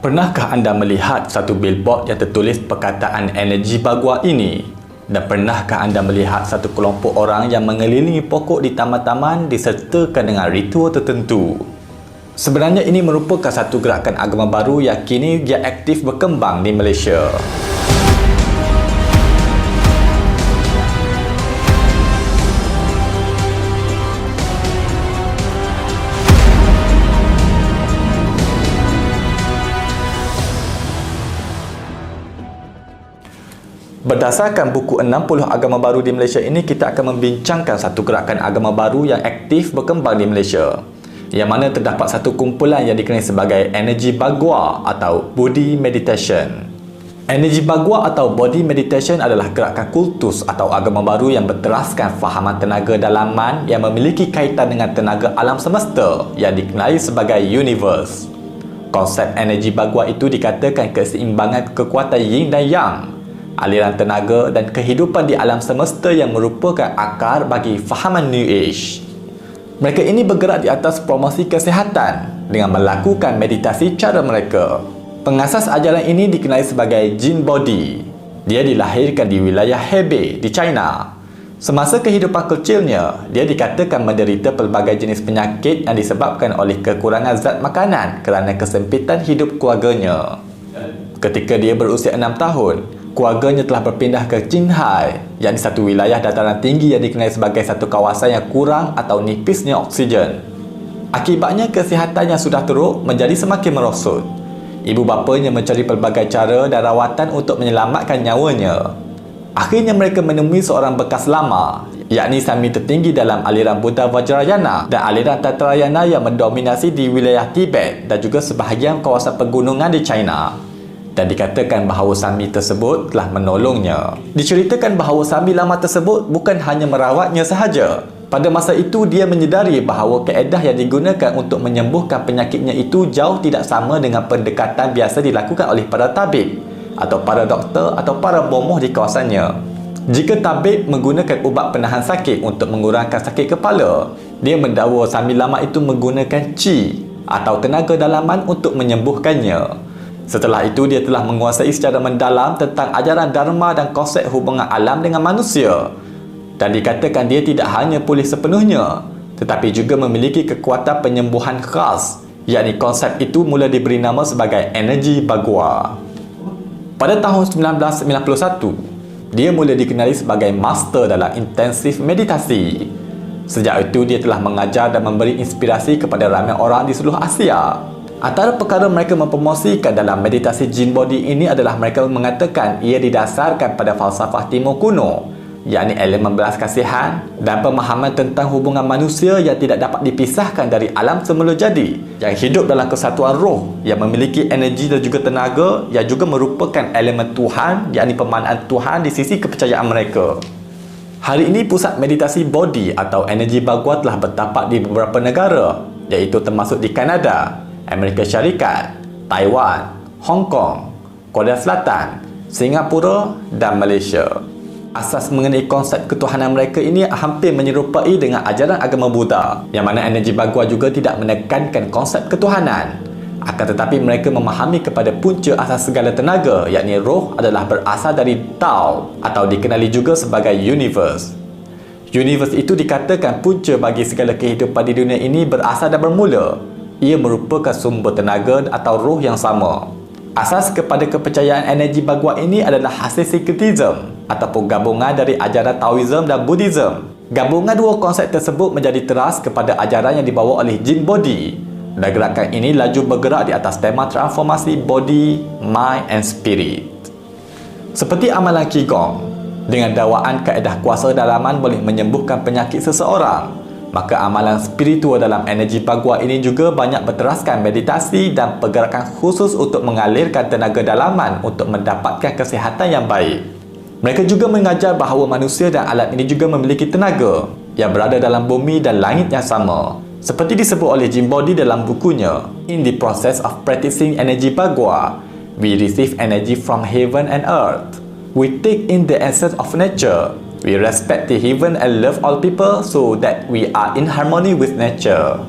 Pernahkah anda melihat satu billboard yang tertulis perkataan energi bagua ini? Dan pernahkah anda melihat satu kelompok orang yang mengelilingi pokok di taman-taman disertakan dengan ritual tertentu? Sebenarnya ini merupakan satu gerakan agama baru yang kini dia aktif berkembang di Malaysia. Berdasarkan buku 60 agama baru di Malaysia ini, kita akan membincangkan satu gerakan agama baru yang aktif berkembang di Malaysia, yang mana terdapat satu kumpulan yang dikenali sebagai energi bagua atau body meditation. Energi bagua atau body meditation adalah gerakan kultus atau agama baru yang berteraskan fahaman tenaga dalaman yang memiliki kaitan dengan tenaga alam semesta yang dikenali sebagai universe. Konsep energi bagua itu dikatakan keseimbangan kekuatan yin dan yang, aliran tenaga dan kehidupan di alam semesta yang merupakan akar bagi fahaman New Age. Mereka ini bergerak di atas promosi kesihatan dengan melakukan meditasi cara mereka. Pengasas ajaran ini dikenali sebagai Jin Body. Dia dilahirkan di wilayah Hebei di China. Semasa kehidupan kecilnya, dia dikatakan menderita pelbagai jenis penyakit yang disebabkan oleh kekurangan zat makanan kerana kesempitan hidup keluarganya. Ketika dia berusia 6 tahun, keluarganya telah berpindah ke Qinghai, yang di satu wilayah dataran tinggi yang dikenali sebagai satu kawasan yang kurang atau nipisnya oksigen. Akibatnya, kesihatannya sudah teruk menjadi semakin merosot. Ibu bapanya mencari pelbagai cara dan rawatan untuk menyelamatkan nyawanya. Akhirnya mereka menemui seorang bekas lama, yakni Sami tertinggi dalam aliran Buddha Vajrayana dan aliran Tatrayana yang mendominasi di wilayah Tibet dan juga sebahagian kawasan pegunungan di China. Dan dikatakan bahawa Sami tersebut telah menolongnya. Diceritakan bahawa Sami lama tersebut bukan hanya merawatnya sahaja. Pada masa itu, dia menyedari bahawa kaedah yang digunakan untuk menyembuhkan penyakitnya itu jauh tidak sama dengan pendekatan biasa dilakukan oleh para tabib atau para doktor atau para bomoh di kawasannya. Jika tabib menggunakan ubat penahan sakit untuk mengurangkan sakit kepala, dia mendakwa Sami lama itu menggunakan qi atau tenaga dalaman untuk menyembuhkannya. Setelah itu, dia telah menguasai secara mendalam tentang ajaran Dharma dan konsep hubungan alam dengan manusia. Dan dikatakan dia tidak hanya pulih sepenuhnya, tetapi juga memiliki kekuatan penyembuhan khas, yakni konsep itu mula diberi nama sebagai energi bagua. Pada tahun 1991, dia mula dikenali sebagai master dalam intensif meditasi. Sejak itu, dia telah mengajar dan memberi inspirasi kepada ramai orang di seluruh Asia. Antara perkara mereka mempromosikan dalam meditasi Jin Body ini adalah mereka mengatakan ia didasarkan pada falsafah timur kuno, yakni elemen belas kasihan dan pemahaman tentang hubungan manusia yang tidak dapat dipisahkan dari alam semula jadi, yang hidup dalam kesatuan roh, yang memiliki energi dan juga tenaga, yang juga merupakan elemen Tuhan, yakni pemanaan Tuhan di sisi kepercayaan mereka. Hari ini, pusat meditasi body atau energi bagua telah bertapak di beberapa negara, iaitu termasuk di Kanada, Amerika Syarikat, Taiwan, Hong Kong, Korea Selatan, Singapura dan Malaysia. Asas mengenai konsep ketuhanan mereka ini hampir menyerupai dengan ajaran agama Buddha, yang mana energi bagua juga tidak menekankan konsep ketuhanan. Akan tetapi mereka memahami kepada punca asas segala tenaga, yakni roh adalah berasal dari Tao atau dikenali juga sebagai universe. Universe itu dikatakan punca bagi segala kehidupan di dunia ini berasal dan bermula. Ia merupakan sumber tenaga atau roh yang sama. Asas kepada kepercayaan energi bagua ini adalah hasil sinkretism ataupun gabungan dari ajaran Taoism dan Buddhism. Gabungan dua konsep tersebut menjadi teras kepada ajaran yang dibawa oleh Jin Body. Dan gerakan ini laju bergerak di atas tema transformasi body, mind and spirit. Seperti amalan Qigong, dengan dakwaan kaedah kuasa dalaman boleh menyembuhkan penyakit seseorang, maka amalan spiritual dalam energi bagua ini juga banyak berteraskan meditasi dan pergerakan khusus untuk mengalirkan tenaga dalaman untuk mendapatkan kesihatan yang baik. Mereka juga mengajar bahawa manusia dan alam ini juga memiliki tenaga yang berada dalam bumi dan langit yang sama. Seperti disebut oleh Jin Body dalam bukunya, "In the process of practicing energy bagua, we receive energy from heaven and earth. We take in the essence of nature. We respect the heaven and love all people so that we are in harmony with nature."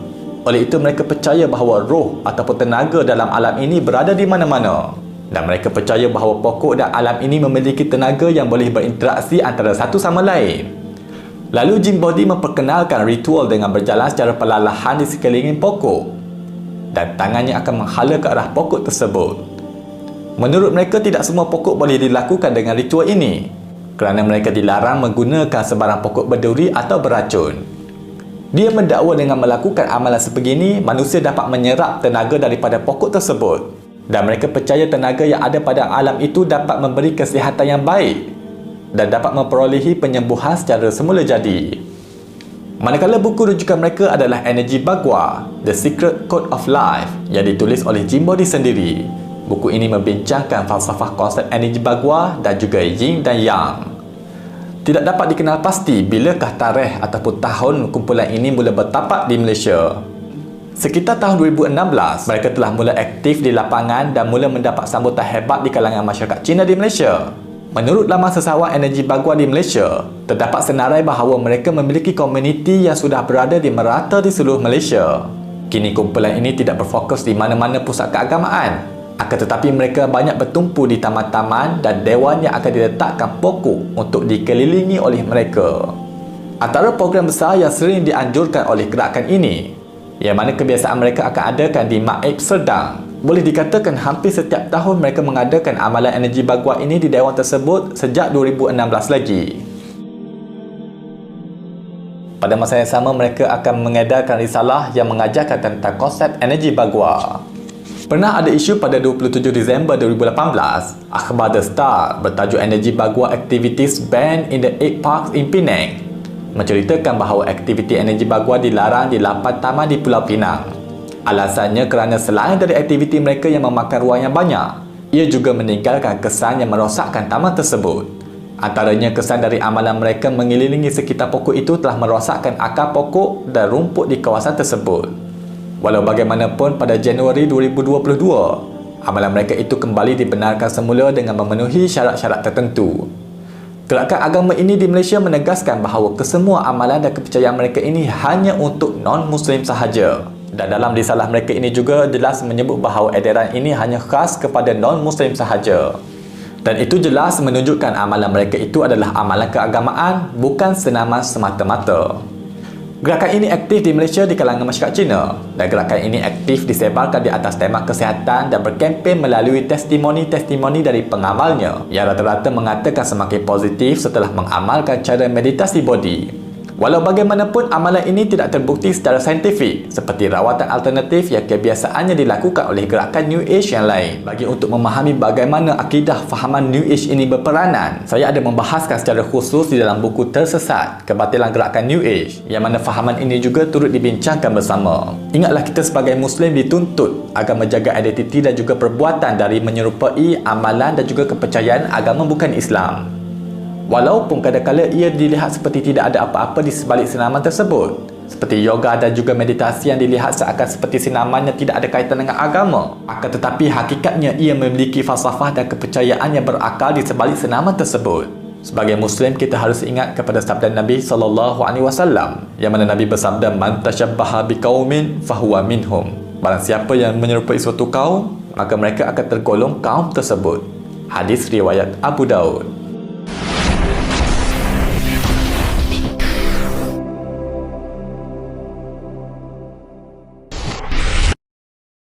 Oleh itu mereka percaya bahawa roh ataupun tenaga dalam alam ini berada di mana-mana. Dan mereka percaya bahawa pokok dan alam ini memiliki tenaga yang boleh berinteraksi antara satu sama lain. Lalu jin body memperkenalkan ritual dengan berjalan secara perlahan di sekeliling pokok. Dan tangannya akan menghala ke arah pokok tersebut. Menurut mereka tidak semua pokok boleh dilakukan dengan ritual ini. Kerana mereka dilarang menggunakan sebarang pokok berduri atau beracun. Dia mendakwa dengan melakukan amalan sebegini, manusia dapat menyerap tenaga daripada pokok tersebut. Dan mereka percaya tenaga yang ada pada alam itu dapat memberi kesihatan yang baik dan dapat memperolehi penyembuhan secara semula jadi. Manakala buku rujukan mereka adalah Energi Bagua, The Secret Code of Life yang ditulis oleh Jin Body sendiri. Buku ini membincangkan falsafah konsep energi Bagua dan juga Yin dan Yang. Tidak dapat dikenal pasti bilakah tarikh ataupun tahun kumpulan ini mula bertapak di Malaysia. Sekitar tahun 2016, mereka telah mula aktif di lapangan dan mula mendapat sambutan hebat di kalangan masyarakat Cina di Malaysia. Menurut laman sesawan Energi Bagua di Malaysia, terdapat senarai bahawa mereka memiliki komuniti yang sudah berada di merata di seluruh Malaysia. Kini kumpulan ini tidak berfokus di mana-mana pusat keagamaan. Akan tetapi mereka banyak bertumpu di taman-taman dan dewan yang akan diletakkan pokok untuk dikelilingi oleh mereka. Antara program besar yang sering dianjurkan oleh gerakan ini, yang mana kebiasaan mereka akan adakan di Maib Serdang. Boleh dikatakan hampir setiap tahun mereka mengadakan amalan energi Bagua ini di dewan tersebut sejak 2016 lagi. Pada masa yang sama, mereka akan mengedarkan risalah yang mengajarkan tentang konsep energi Bagua. Pernah ada isu pada 27 Disember 2018, akhbar The Star bertajuk Energi Bagua Activities Banned in the 8 Parks in Penang menceritakan bahawa aktiviti energi Bagua dilarang di 8 taman di Pulau Pinang. Alasannya kerana selain dari aktiviti mereka yang memakan ruang yang banyak, ia juga meninggalkan kesan yang merosakkan taman tersebut. Antaranya kesan dari amalan mereka mengelilingi sekitar pokok itu telah merosakkan akar pokok dan rumput di kawasan tersebut. Walau bagaimanapun, pada Januari 2022, amalan mereka itu kembali dibenarkan semula dengan memenuhi syarat-syarat tertentu. Gerakan agama ini di Malaysia menegaskan bahawa kesemua amalan dan kepercayaan mereka ini hanya untuk non-Muslim sahaja. Dan dalam risalah mereka ini juga jelas menyebut bahawa edaran ini hanya khas kepada non-Muslim sahaja. Dan itu jelas menunjukkan amalan mereka itu adalah amalan keagamaan, bukan senaman semata-mata. Gerakan ini aktif di Malaysia di kalangan masyarakat Cina, dan gerakan ini aktif disebarkan di atas tema kesihatan dan berkempen melalui testimoni-testimoni dari pengamalnya yang rata-rata mengatakan semakin positif setelah mengamalkan cara meditasi body. Walau bagaimanapun, amalan ini tidak terbukti secara saintifik seperti rawatan alternatif yang kebiasaannya dilakukan oleh gerakan New Age yang lain. Bagi untuk memahami bagaimana akidah fahaman New Age ini berperanan, saya ada membahaskan secara khusus di dalam buku Tersesat, Kebatilan Gerakan New Age, yang mana fahaman ini juga turut dibincangkan bersama. Ingatlah, kita sebagai Muslim dituntut agar menjaga identiti dan juga perbuatan dari menyerupai amalan dan juga kepercayaan agama bukan Islam. Walaupun kadang-kadang ia dilihat seperti tidak ada apa-apa di sebalik senaman tersebut, seperti yoga dan juga meditasi yang dilihat seakan seperti senaman yang tidak ada kaitan dengan agama. Akan tetapi hakikatnya ia memiliki falsafah dan kepercayaan yang berakal di sebalik senaman tersebut. Sebagai Muslim, kita harus ingat kepada sabda Nabi SAW, yang mana Nabi bersabda, "Man tashabbaha biqaumin fahuwa minhum." Barang siapa yang menyerupai suatu kaum, maka mereka akan tergolong kaum tersebut. Hadis riwayat Abu Daud.